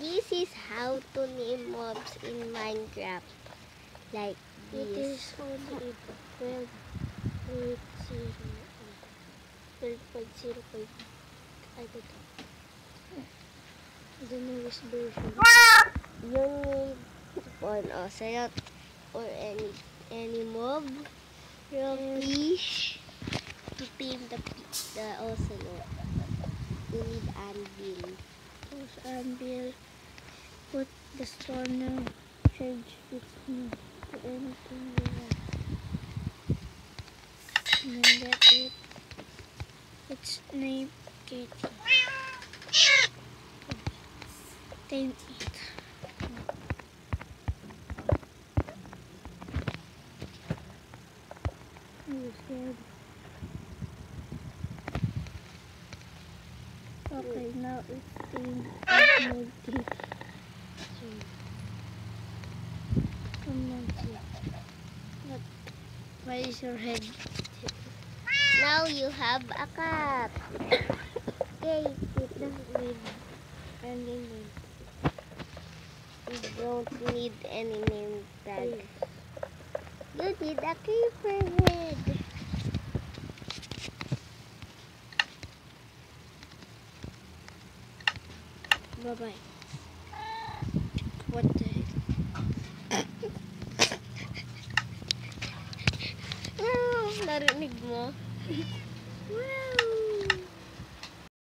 This is how to name mobs in Minecraft. Like It is this. only 12.0. I don't know. The newest version. You need to spawn ocelot or any mob, real fish to tame the ocelot. You need anvil. Use anvil. Put the spawner. Change its name to anything you want. And then that's it. Its name Katie. Tame it. You scared? Okay, now it's tamed and made Katie. Come on, see. Why is your head? Now you have a cat. Okay, it doesn't need any name. You don't need any name tag. You need a creeper head. Bye-bye. What the heck? Narinig mo? Wow!